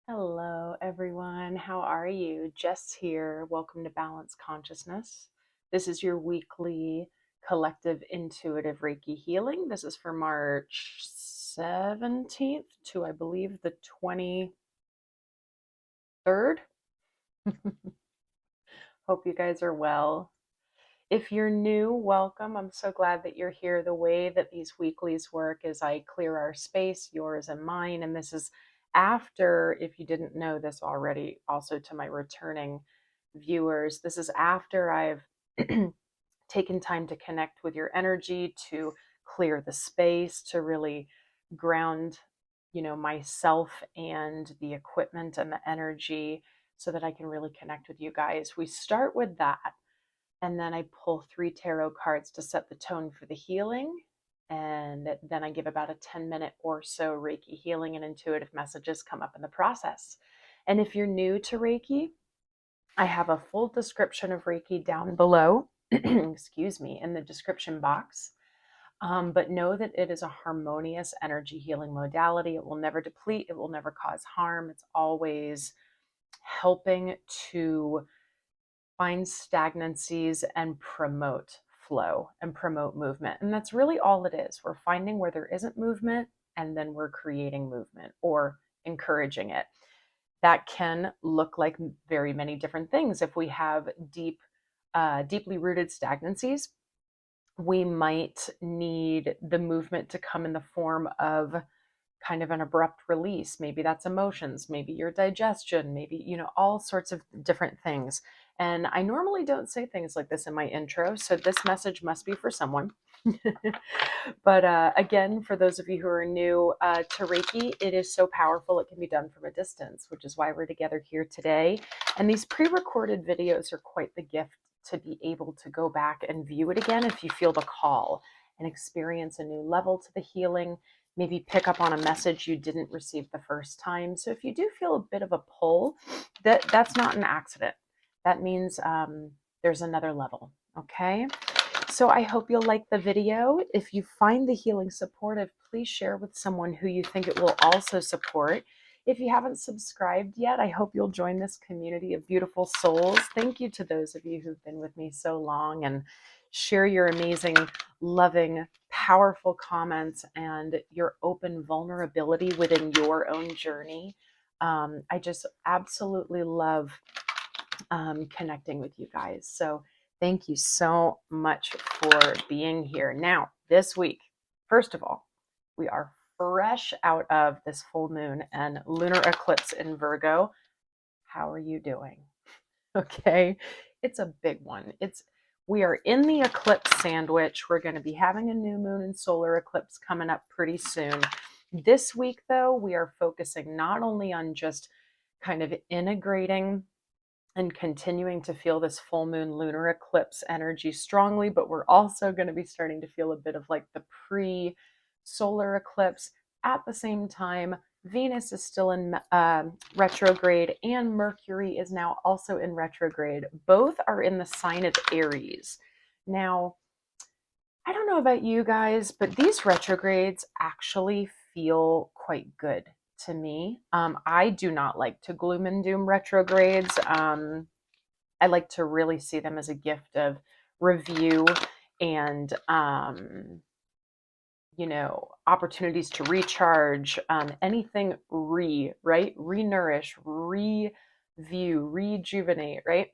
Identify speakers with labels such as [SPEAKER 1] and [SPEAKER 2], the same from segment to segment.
[SPEAKER 1] Hello, everyone. How are you? Jess here. Welcome to Balance Consciousness. This is your weekly collective intuitive Reiki healing. This is for March 17th to, I believe, the 23rd. Hope you guys are well. If you're new, welcome. I'm so glad that you're here. The way that these weeklies work is I clear our space, yours and mine. And this is after, if you didn't know this already, also to my returning viewers, this is after I've taken time to connect with your energy, to clear the space, to really ground, myself and the equipment and the energy so that I can really connect with you guys. We start with that. And then I pull 3 tarot cards to set the tone for the healing. And then I give about a 10-minute or so Reiki healing, and intuitive messages come up in the process. And if you're new to Reiki, I have a full description of Reiki down below, excuse me, in the description box. But know that it is a harmonious energy healing modality. It will never deplete, it will never cause harm. It's always helping to find stagnancies and promote flow and promote movement. And that's really all it is. We're finding where there isn't movement, and then we're creating movement or encouraging it. That can look like very many different things. If we have deeply rooted stagnancies, we might need the movement to come in the form of kind of an abrupt release. Maybe that's emotions, maybe your digestion, maybe, all sorts of different things. And I normally don't say things like this in my intro, so this message must be for someone. But again, for those of you who are new to Reiki, it is so powerful it can be done from a distance, which is why we're together here today. And these pre-recorded videos are quite the gift to be able to go back and view it again if you feel the call and experience a new level to the healing. Maybe pick up on a message you didn't receive the first time. So if you do feel a bit of a pull, that's not an accident. That means there's another level, okay? So I hope you'll like the video. If you find the healing supportive, please share with someone who you think it will also support. If you haven't subscribed yet, I hope you'll join this community of beautiful souls. Thank you to those of you who've been with me so long and share your amazing, loving, powerful comments and your open vulnerability within your own journey. I just absolutely love connecting with you guys. So thank you so much for being here. Now, this week, first of all, we are fresh out of this full moon and lunar eclipse in Virgo. How are you doing? Okay, it's a big one. We are in the eclipse sandwich. We're going to be having a new moon and solar eclipse coming up pretty soon. This week, though, we are focusing not only on just kind of integrating and continuing to feel this full moon lunar eclipse energy strongly, but we're also going to be starting to feel a bit of like the pre-solar eclipse. At the same time, Venus is still in retrograde, and Mercury is now also in retrograde. Both are in the sign of Aries. Now, I don't know about you guys, but these retrogrades actually feel quite good to me. I do not like to gloom and doom retrogrades. I like to really see them as a gift of review and opportunities to recharge, anything right? Renourish, review, rejuvenate, right?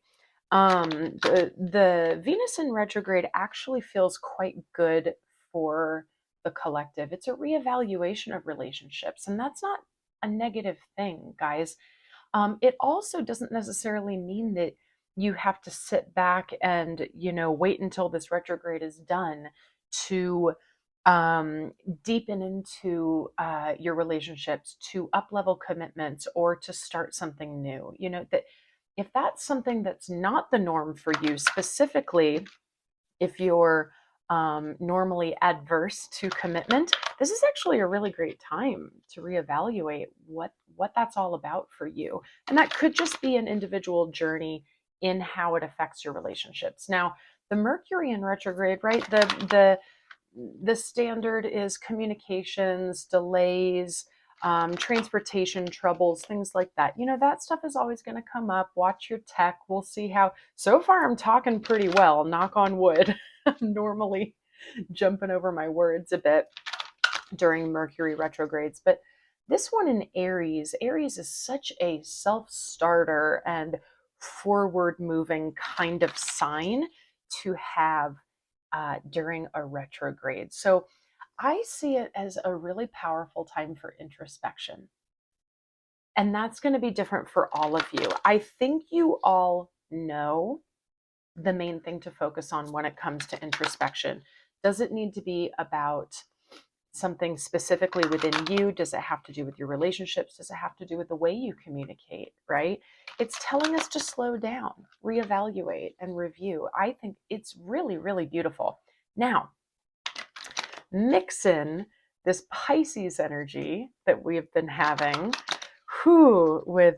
[SPEAKER 1] The Venus in retrograde actually feels quite good for the collective. It's a reevaluation of relationships, and that's not a negative thing, guys. It also doesn't necessarily mean that you have to sit back and wait until this retrograde is done to deepen into your relationships, to up level commitments, or to start something new. That if that's something that's not the norm for you, specifically if you're normally adverse to commitment, this is actually a really great time to reevaluate what that's all about for you. And that could just be an individual journey in how it affects your relationships. Now, the Mercury in retrograde, right? The standard is communications, delays, transportation troubles, things like that. You know, that stuff is always going to come up. Watch your tech. We'll see how. So far, I'm talking pretty well, knock on wood. I'm normally jumping over my words a bit during Mercury retrogrades. But this one in Aries, Aries is such a self-starter and forward-moving kind of sign to have during a retrograde. So I see it as a really powerful time for introspection. And that's going to be different for all of you. I think you all know the main thing to focus on when it comes to introspection. Does it need to be about something specifically within you? Does it have to do with your relationships? Does it have to do with the way you communicate, right? It's telling us to slow down, reevaluate, and review. I think it's really, really beautiful. Now, mix in this Pisces energy that we have been having, with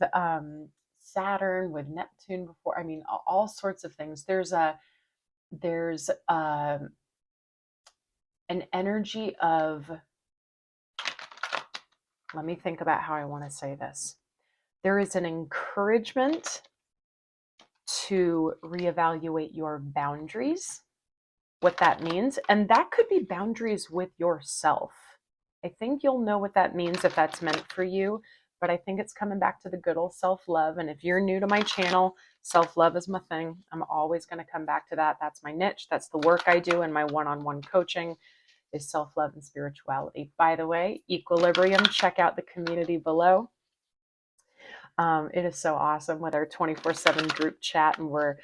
[SPEAKER 1] Saturn, with Neptune before. I mean, all sorts of things. There's an energy of, let me think about how I want to say this. There is an encouragement to reevaluate your boundaries, what that means. And that could be boundaries with yourself. I think you'll know what that means if that's meant for you. But I think it's coming back to the good old self-love. And if you're new to my channel, self-love is my thing. I'm always going to come back to that. That's my niche. That's the work I do in my one-on-one coaching, is self-love and spirituality. By the way, Equilibrium, check out the community below. It is so awesome with our 24/7 group chat, and we're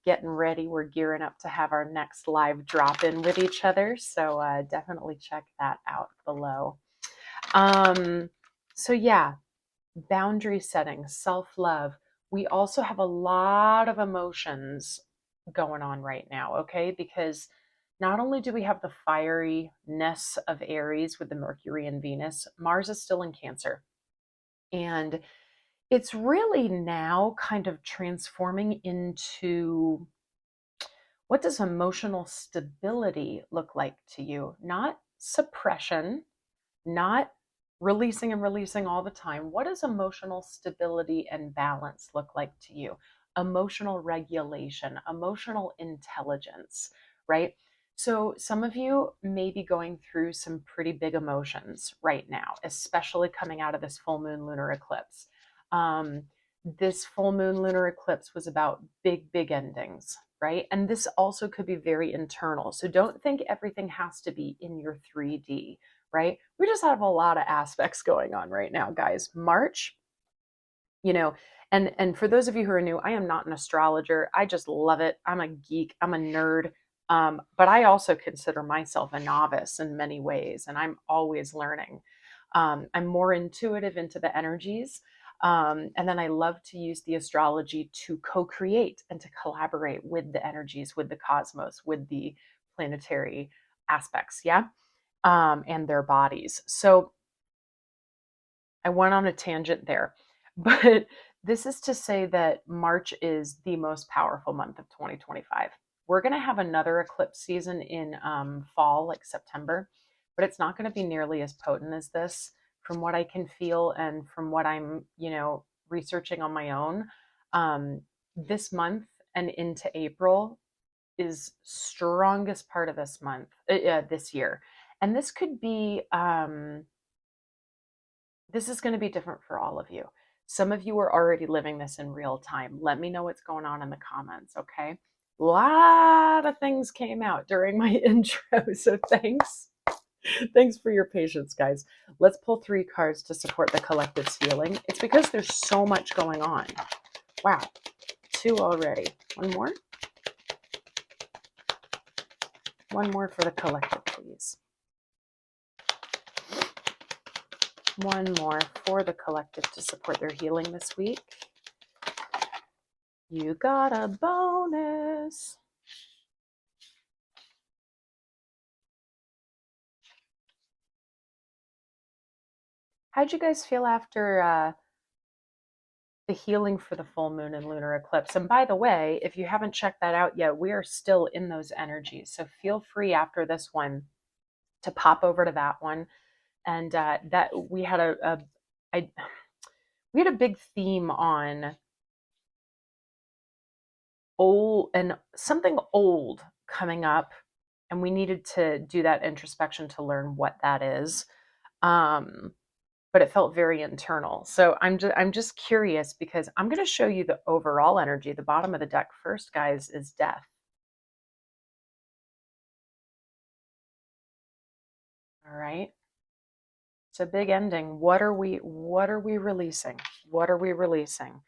[SPEAKER 1] getting ready. We're gearing up to have our next live drop-in with each other. So definitely check that out below. So yeah, boundary setting, self-love. We also have a lot of emotions going on right now, okay? Because not only do we have the fieriness of Aries with the Mercury and Venus, Mars is still in Cancer. And it's really now kind of transforming into, what does emotional stability look like to you? Not suppression, not releasing and releasing all the time. What does emotional stability and balance look like to you? Emotional regulation, emotional intelligence, right? So some of you may be going through some pretty big emotions right now, especially coming out of this full moon lunar eclipse. This full moon lunar eclipse was about big, big endings, right? And this also could be very internal. So don't think everything has to be in your 3D, right? We just have a lot of aspects going on right now, guys. March, and for those of you who are new, I am not an astrologer. I just love it. I'm a geek. I'm a nerd. But I also consider myself a novice in many ways, and I'm always learning. I'm more intuitive into the energies. And then I love to use the astrology to co-create and to collaborate with the energies, with the cosmos, with the planetary aspects, yeah, and their bodies. So I went on a tangent there, but this is to say that March is the most powerful month of 2025. We're going to have another eclipse season in fall, like September, but it's not going to be nearly as potent as this, from what I can feel and from what I'm, researching on my own. This month and into April is strongest part of this month, this year. And this could be, this is going to be different for all of you. Some of you are already living this in real time. Let me know what's going on in the comments, okay? A lot of things came out during my intro, so thanks. Thanks for your patience, guys. Let's pull 3 cards to support the collective's healing. It's because there's so much going on. Wow, 2 already. One more? One more for the collective, please. One more for the collective to support their healing this week. You got a bonus. How'd you guys feel after the healing for the full moon and lunar eclipse? And by the way, if you haven't checked that out yet, we are still in those energies. So feel free after this one to pop over to that one and that we had I, we had a big theme on old and something old coming up, and we needed to do that introspection to learn what that is. Um, but it felt very internal. So I'm just curious because I'm going to show you the overall energy. The bottom of the deck first, guys, is death. All right. It's a big ending. What are we releasing? What are we releasing?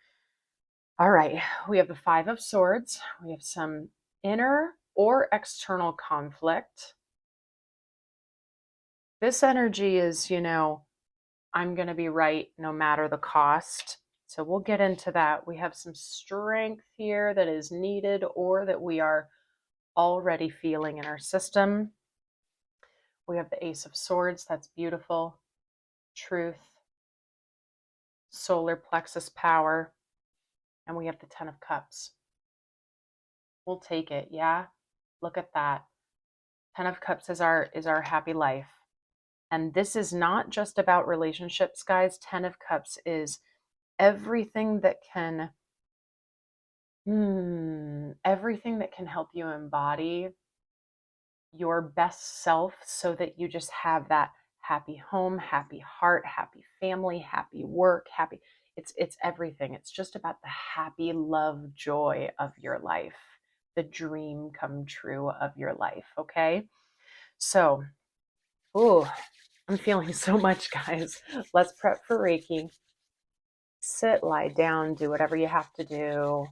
[SPEAKER 1] All right. We have the 5 of Swords. We have some inner or external conflict. This energy is, I'm going to be right no matter the cost. So we'll get into that. We have some strength here that is needed or that we are already feeling in our system. We have the Ace of Swords. That's beautiful. Truth, solar plexus power. And we have the 10 of Cups. We'll take it. Yeah. Look at that. 10 of Cups is our happy life. And this is not just about relationships, guys. 10 of Cups is everything that can everything that can help you embody your best self so that you just have that happy home, happy heart, happy family, happy work, happy. It's everything. It's just about the happy love joy of your life, the dream come true of your life, okay? So, ooh, I'm feeling so much, guys. Let's prep for Reiki. Sit, lie down, do whatever you have to do.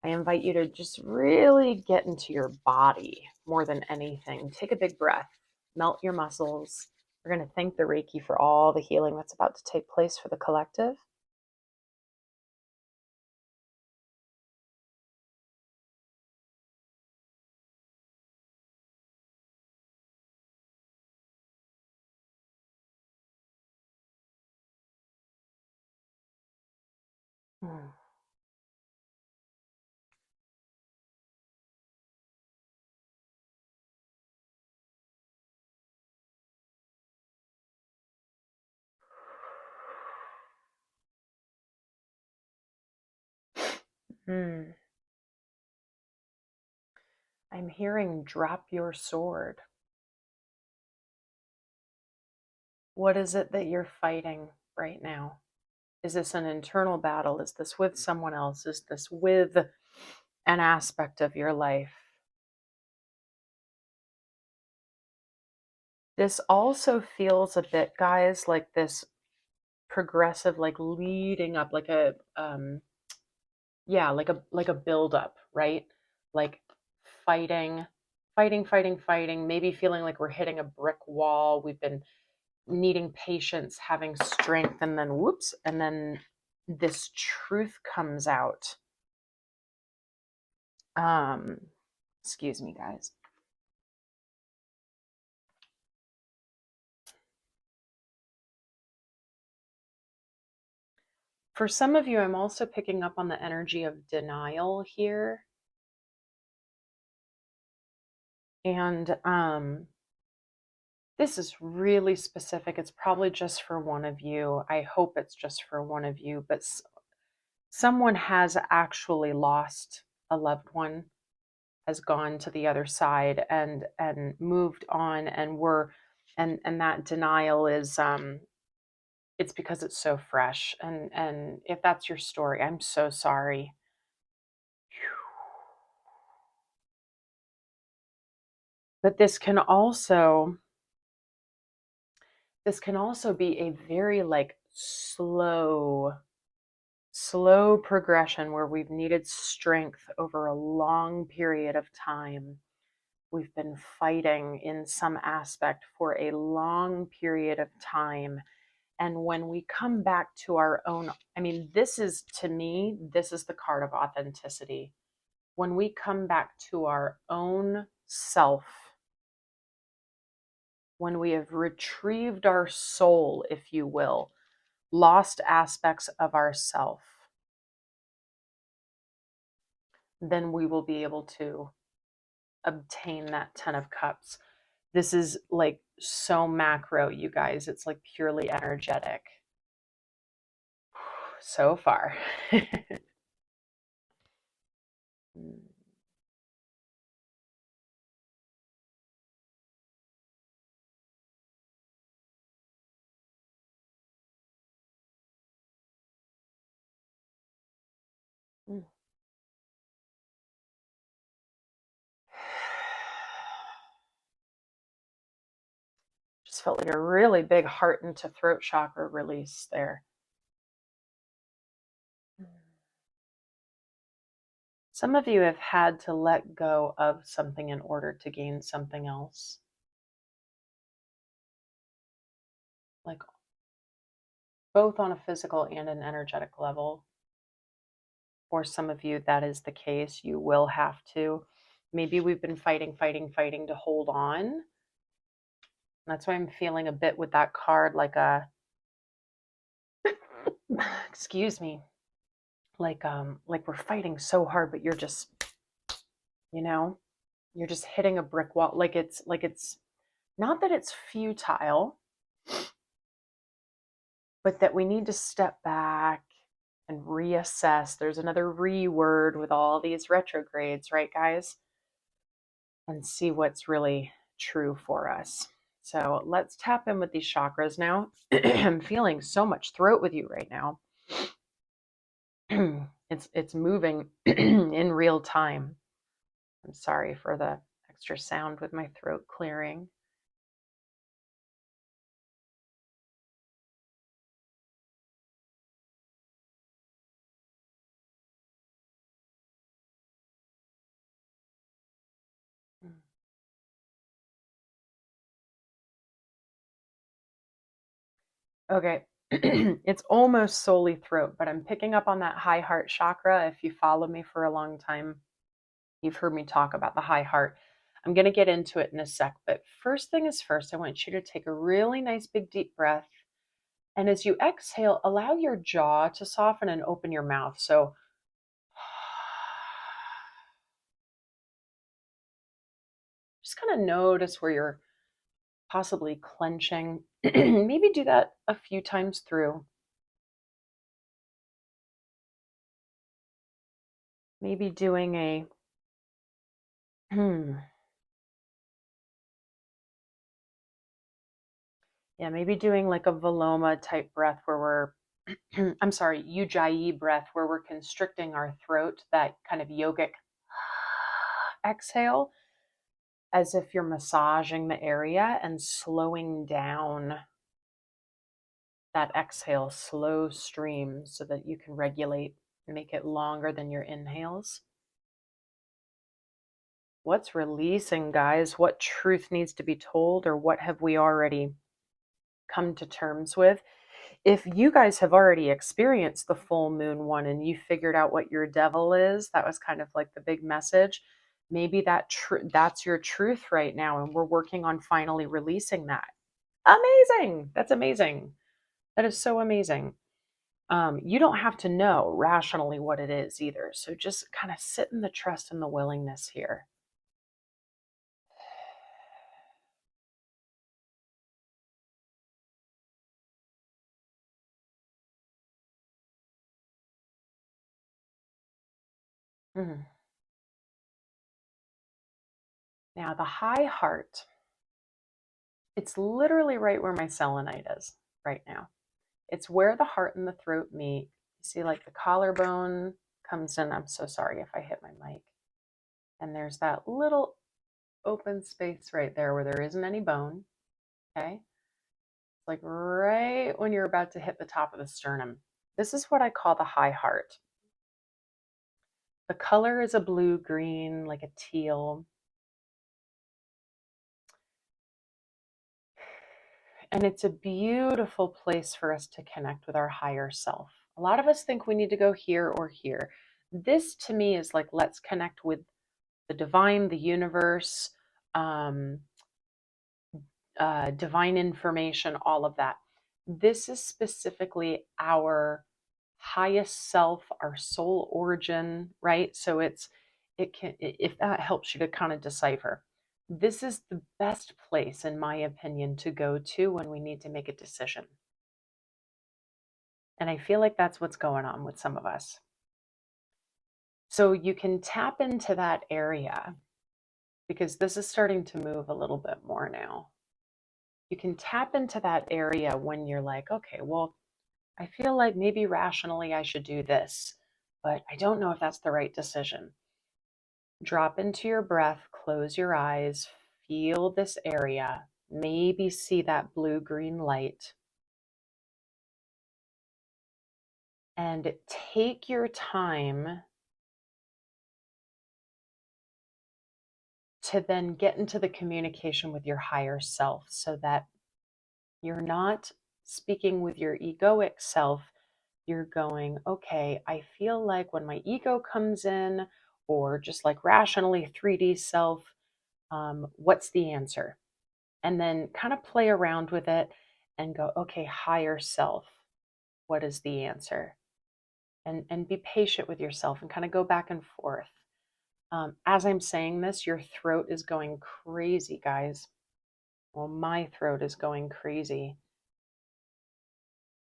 [SPEAKER 1] I invite you to just really get into your body more than anything. Take a big breath, melt your muscles. We're going to thank the Reiki for all the healing that's about to take place for the collective. Mm. Mm. I'm hearing drop your sword. What is it that you're fighting right now? Is this an internal battle? Is this with someone else? Is this with an aspect of your life? This also feels a bit, guys, like this progressive, like leading up, like a yeah, like a build up, right? Like fighting, fighting, maybe feeling like we're hitting a brick wall. We've been needing patience, having strength, and then whoops, and then this truth comes out. Um, excuse me, guys. For some of you, I'm also picking up on the energy of denial here. And this is really specific. It's probably just for one of you. I hope it's just for one of you, but someone has actually lost a loved one, has gone to the other side and moved on, and that denial is it's because it's so fresh. And if that's your story, I'm so sorry. But this can also be a very like slow progression where we've needed strength over a long period of time. We've been fighting in some aspect for a long period of time. And when we come back to our own, I mean, this is, to me, this is the card of authenticity. When we come back to our own self, when we have retrieved our soul, if you will, lost aspects of ourself, then we will be able to obtain that 10 of Cups. This is like so macro, you guys. It's like purely energetic so far. Just felt like a really big heart into throat chakra release there. Some of you have had to let go of something in order to gain something else. Like both on a physical and an energetic level. For some of you, that is the case. You will have to. Maybe we've been fighting to hold on. That's why I'm feeling a bit with that card like a, excuse me, like we're fighting so hard, but you're just, you're just hitting a brick wall. Like it's not that it's futile, but that we need to step back and reassess. There's another word with all these retrogrades, right, guys? And see what's really true for us. So let's tap in with these chakras now. I'm feeling so much throat with you right now. It's moving in real time. I'm sorry for the extra sound with my throat clearing. Okay, it's almost solely throat, but I'm picking up on that high heart chakra. If you follow me for a long time, you've heard me talk about the high heart. I'm going to get into it in a sec, but first thing is first, I want you to take a really nice big deep breath. And as you exhale, allow your jaw to soften and open your mouth. So just kind of notice where you're possibly clenching. Maybe do that a few times through. Maybe doing a yeah, maybe doing like a Viloma type breath where we're I'm sorry, Ujjayi breath where we're constricting our throat, that kind of yogic exhale, as if you're massaging the area and slowing down that exhale, slow stream, so that you can regulate, make it longer than your inhales. What's releasing, guys? What truth needs to be told, or what have we already come to terms with? If you guys have already experienced the full moon one and you figured out what your devil is, that was kind of like the big message. Maybe that's your truth right now, and we're working on finally releasing that. Amazing. That's amazing. That is so amazing. You don't have to know rationally what it is either. So just kind of sit in the trust and the willingness here. Mhm. Now, the high heart, it's literally right where my selenite is right now. It's where the heart and the throat meet. You see, like the collarbone comes in. I'm so sorry if I hit my mic. And there's that little open space right there where there isn't any bone. Okay. It's like right when you're about to hit the top of the sternum. This is what I call the high heart. The color is a blue green, like a teal. And it's a beautiful place for us to connect with our higher self. A lot of us think we need to go here or here. This to me is like, let's connect with the divine, the universe, um, divine information, all of that. This is specifically our highest self, our soul origin, right? So it can, if that helps you to kind of decipher. This is the best place, in my opinion, to go to when we need to make a decision. And I feel like that's what's going on with some of us. So you can tap into that area because this is starting to move a little bit more now. You can tap into that area when you're like, okay, well, I feel like maybe rationally I should do this, but I don't know if that's the right decision. Drop into your breath, close your eyes, feel this area, maybe see that blue-green light, and take your time to then get into the communication with your higher self so that you're not speaking with your egoic self. You're going, okay, I feel like when my ego comes in, or just like rationally 3D self, what's the answer? And then kind of play around with it and go, okay, higher self, what is the answer? And be patient with yourself and kind of go back and forth. As I'm saying this, your throat is going crazy, guys. Well, my throat is going crazy.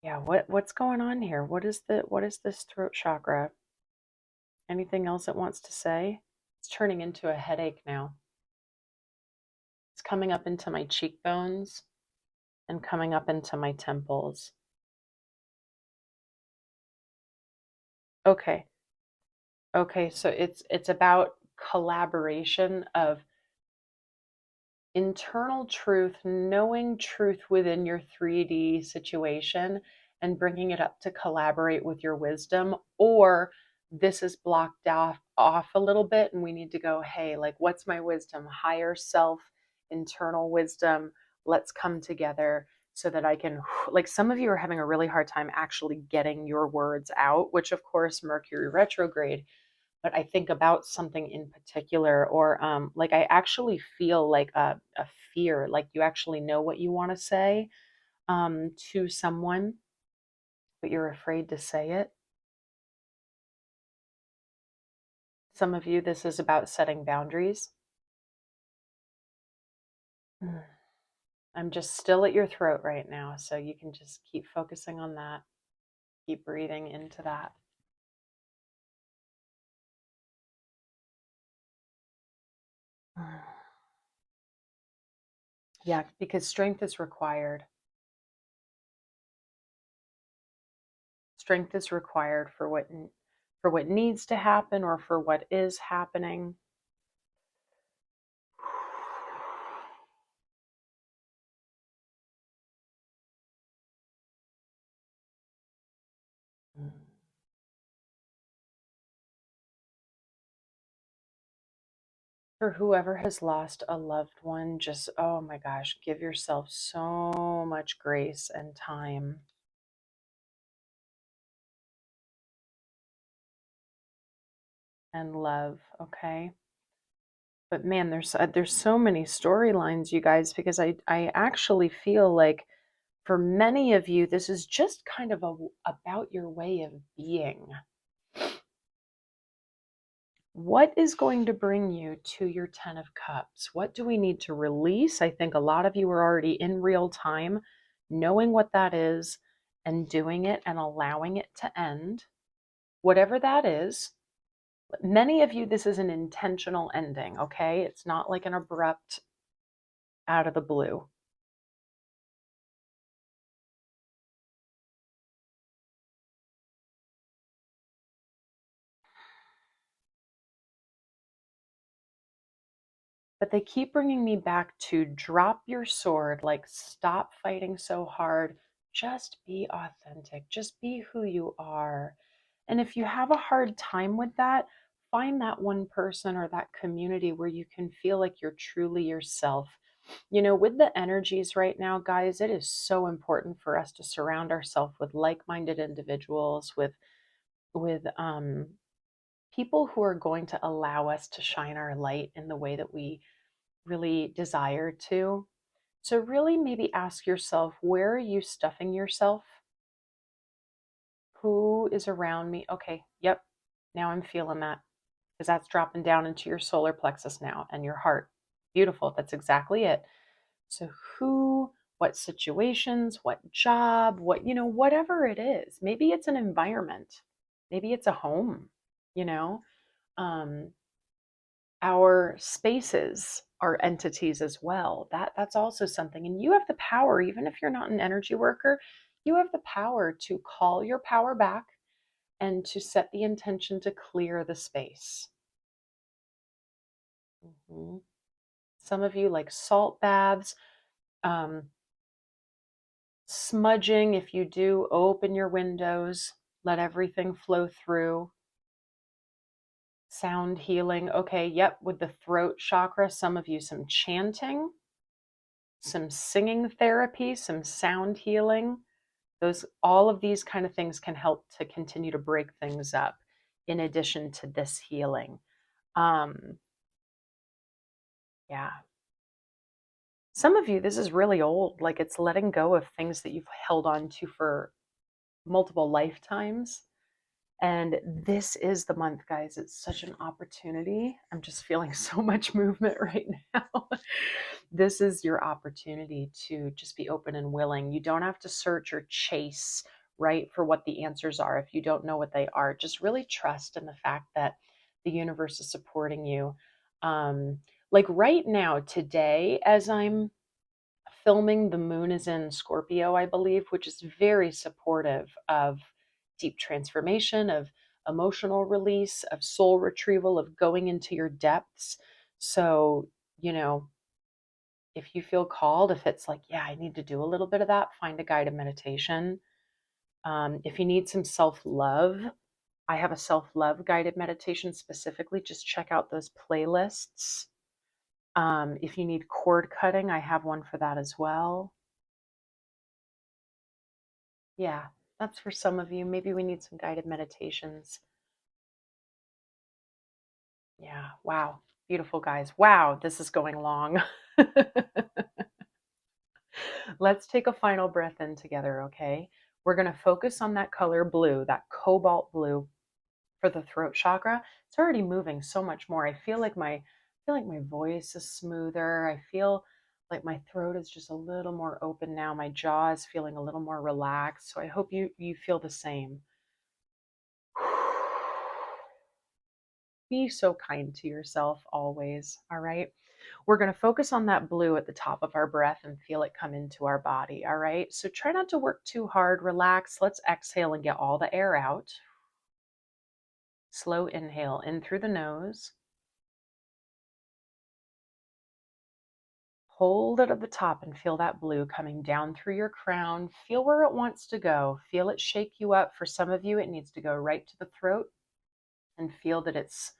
[SPEAKER 1] Yeah, what's going on here? What is this throat chakra? Anything else it wants to say? It's turning into a headache now. It's coming up into my cheekbones and coming up into my temples. Okay. Okay, so it's about collaboration of internal truth, knowing truth within your 3D situation and bringing it up to collaborate with your wisdom, or this is blocked off a little bit and we need to go, hey, like what's my wisdom, higher self, internal wisdom, let's come together so that I can, like, some of you are having a really hard time actually getting your words out, which of course Mercury retrograde, but I think about something in particular, or like I actually feel like a fear, like you actually know what you want to say to someone, but you're afraid to say it. Some of you, this is about setting boundaries. I'm just still at your throat right now, so you can just keep focusing on that. Keep breathing into that. Yeah, because strength is required. Strength is required for what needs to happen or for what is happening. For whoever has lost a loved one, just, oh my gosh, give yourself so much grace and time and love, okay? But man, there's so many storylines, you guys, because I actually feel like for many of you, this is just kind of about your way of being. What is going to bring you to your 10 of Cups? What do we need to release? I think a lot of you are already in real time knowing what that is and doing it and allowing it to end. Whatever that is, many of you, this is an intentional ending, okay? It's not like an abrupt out of the blue. But they keep bringing me back to drop your sword, like stop fighting so hard. Just be authentic. Just be who you are. And if you have a hard time with that, find that one person or that community where you can feel like you're truly yourself. You know, with the energies right now, guys, it is so important for us to surround ourselves with like-minded individuals, with people who are going to allow us to shine our light in the way that we really desire to. So, really, maybe ask yourself, where are you stuffing yourself? Who is around me? Okay, yep, now I'm feeling that because that's dropping down into your solar plexus now and your heart. Beautiful. That's exactly it. So who, what situations, what job, whatever it is. Maybe it's an environment. Maybe it's a home, you know. Um, our spaces are entities as well. That's also something. And you have the power, even if you're not an energy worker, you have the power to call your power back and to set the intention to clear the space. Mhm. Some of you like salt baths, um, smudging. If you do, open your windows, let everything flow through. Sound healing. Okay, yep, with the throat chakra, some of you, some chanting, some singing therapy, some sound healing. All of these kind of things can help to continue to break things up in addition to this healing. Um, yeah. Some of you, this is really old. Like it's letting go of things that you've held on to for multiple lifetimes. And this is the month, guys. It's such an opportunity. I'm just feeling so much movement right now. This is your opportunity to just be open and willing. You don't have to search or chase, right, for what the answers are if you don't know what they are. Just really trust in the fact that the universe is supporting you. Like right now, today, as I'm filming, the moon is in Scorpio, I believe, which is very supportive of deep transformation, of emotional release, of soul retrieval, of going into your depths. So, if you feel called, if it's like, yeah, I need to do a little bit of that, find a guided meditation. If you need some self love, I have a self love guided meditation specifically. Just check out those playlists. If you need cord cutting, I have one for that as well. Yeah, that's for some of you. Maybe we need some guided meditations. Yeah, wow. Beautiful, guys. Wow, this is going long. Let's take a final breath in together, okay? We're going to focus on that color blue, that cobalt blue for the throat chakra. It's already moving so much more. I feel like my voice is smoother. I feel like my throat is just a little more open now. My jaw is feeling a little more relaxed. So I hope you feel the same. Be so kind to yourself always, all right? We're going to focus on that blue at the top of our breath and feel it come into our body, all right? So try not to work too hard, relax. Let's exhale and get all the air out. Slow inhale in through the nose. Hold it at the top and feel that blue coming down through your crown. Feel where it wants to go. Feel it shake you up. For some of you, it needs to go right to the throat, and feel that it's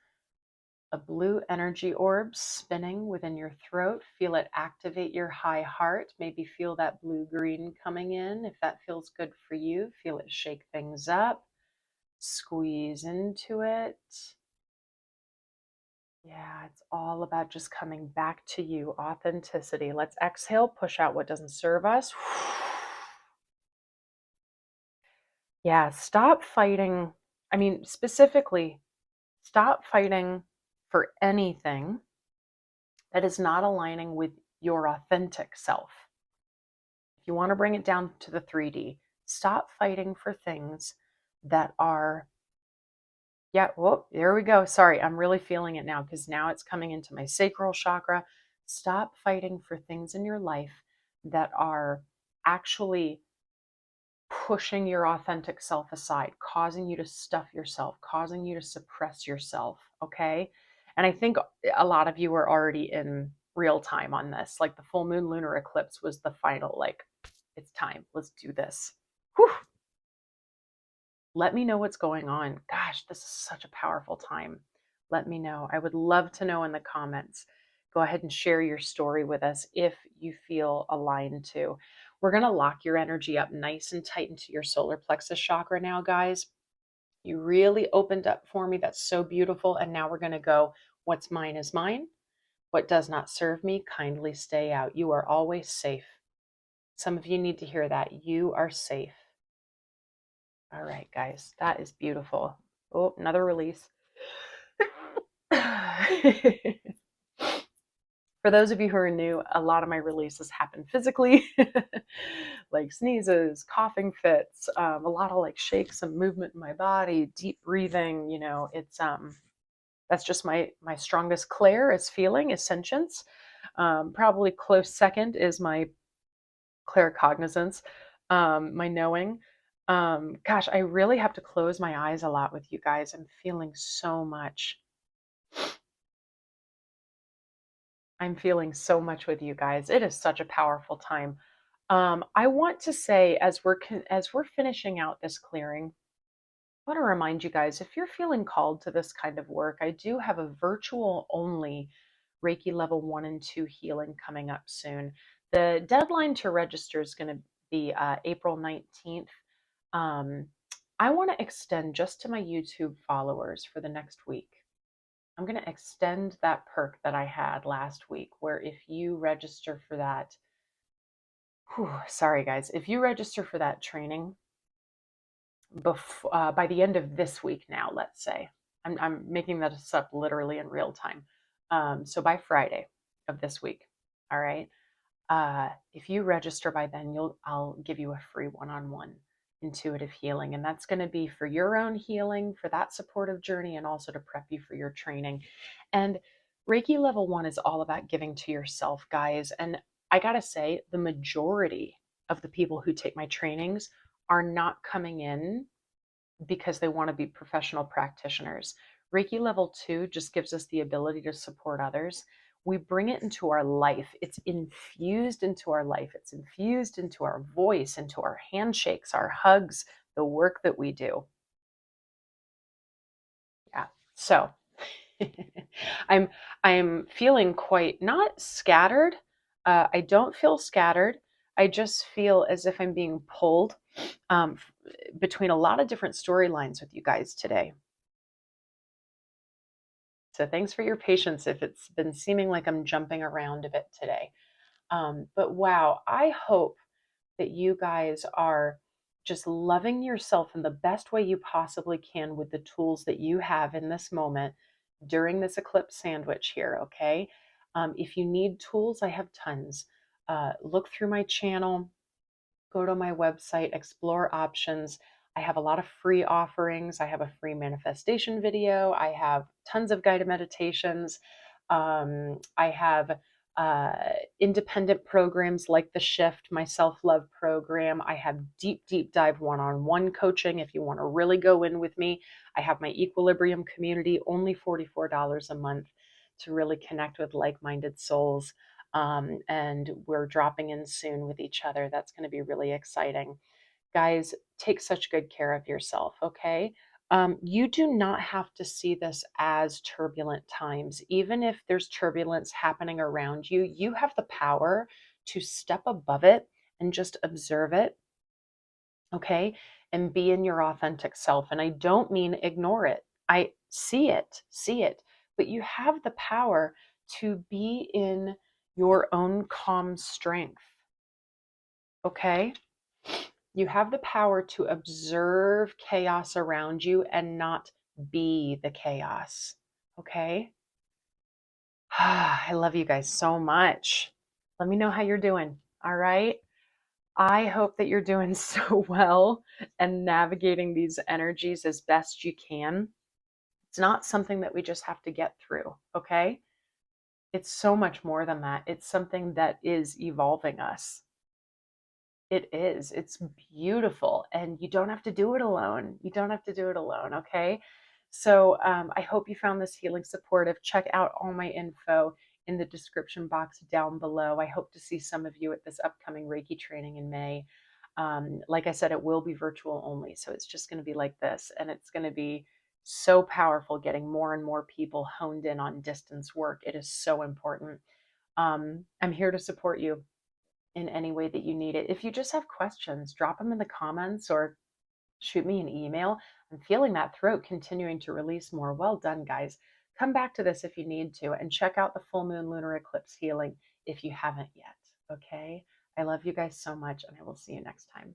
[SPEAKER 1] a blue energy orb spinning within your throat. Feel it activate your high heart. Maybe feel that blue-green coming in. If that feels good for you, feel it shake things up. Squeeze into it. Yeah, it's all about just coming back to you, authenticity. Let's exhale, push out what doesn't serve us. Yeah, stop fighting. I mean, specifically, stop fighting for anything that is not aligning with your authentic self. If you want to bring it down to the 3D, stop fighting for things that are, yeah, whoop, there we go. Sorry, I'm really feeling it now because now it's coming into my sacral chakra. Stop fighting for things in your life that are actually pushing your authentic self aside, causing you to stuff yourself, causing you to suppress yourself. Okay. And I think a lot of you are already in real time on this. Like the full moon lunar eclipse was the final, like, it's time. Let's do this. Whew. Let me know what's going on. Gosh, this is such a powerful time. Let me know. I would love to know in the comments. Go ahead and share your story with us if you feel aligned to. We're going to lock your energy up nice and tight into your solar plexus chakra now, guys. You really opened up for me. That's so beautiful. And now we're going to go, what's mine is mine. What does not serve me, kindly stay out. You are always safe. Some of you need to hear that. You are safe. All right, guys, that is beautiful. Oh, another release. For For those of you who are new, a lot of my releases happen physically, like sneezes, coughing fits, a lot of like shakes and movement in my body, deep breathing. It's that's just my strongest clair is feeling, is sentience. Probably close second is my claircognizance, my knowing. Gosh, I really have to close my eyes a lot with you guys. I'm feeling so much. I'm feeling so much with you guys. It is such a powerful time. I want to say, as we're finishing out this clearing, I want to remind you guys, if you're feeling called to this kind of work, I do have a virtual only Reiki level 1 and 2 healing coming up soon. The deadline to register is going to be April 19th. I want to extend just to my YouTube followers for the next week. I'm going to extend that perk that I had last week, where if you register for that, sorry guys, if you register for that training by the end of this week now, let's say, I'm making this up literally in real time. So by Friday of this week, all right, if you register by then, I'll give you a free one-on-one intuitive healing, and that's going to be for your own healing, for that supportive journey, and also to prep you for your training. And Reiki level 1 is all about giving to yourself, guys. And I gotta say, the majority of the people who take my trainings are not coming in because they want to be professional practitioners. Reiki level 2 just gives us the ability to support others. We bring it into our life. It's infused into our life. It's infused into our voice, into our handshakes, our hugs, the work that we do. Yeah. So I'm feeling quite not scattered. I don't feel scattered. I just feel as if I'm being pulled between a lot of different storylines with you guys today. So thanks for your patience if it's been seeming like I'm jumping around a bit today. But wow, I hope that you guys are just loving yourself in the best way you possibly can with the tools that you have in this moment during this eclipse sandwich here, okay? If you need tools, I have tons. Look through my channel, go to my website, explore options. I have a lot of free offerings. I have a free manifestation video. I have tons of guided meditations. I have uh, independent programs like the Shift, my self love program. I have deep, deep dive one on one coaching if you want to really go in with me. I have my Equilibrium community, only $44 a month to really connect with like minded souls. And we're dropping in soon with each other. That's going to be really exciting. Guys, take such good care of yourself, okay? You do not have to see this as turbulent times. Even if there's turbulence happening around you, you have the power to step above it and just observe it, okay? And be in your authentic self. And I don't mean ignore it. I see it, but you have the power to be in your own calm strength, okay? You have the power to observe chaos around you and not be the chaos. Okay? I love you guys so much. Let me know how you're doing. All right? I hope that you're doing so well and navigating these energies as best you can. It's not something that we just have to get through. Okay? It's so much more than that. It's something that is evolving us. It is. It's beautiful. And you don't have to do it alone. You don't have to do it alone. Okay. So I hope you found this healing supportive. Check out all my info in the description box down below. I hope to see some of you at this upcoming Reiki training in May. Like I said, it will be virtual only. So it's just going to be like this. And it's going to be so powerful getting more and more people honed in on distance work. It is so important. I'm here to support you in any way that you need it. If you just have questions, drop them in the comments or shoot me an email. I'm feeling that throat continuing to release more. Well done, guys. Come back to this if you need to and check out the full moon lunar eclipse healing if you haven't yet. Okay. I love you guys so much and I will see you next time.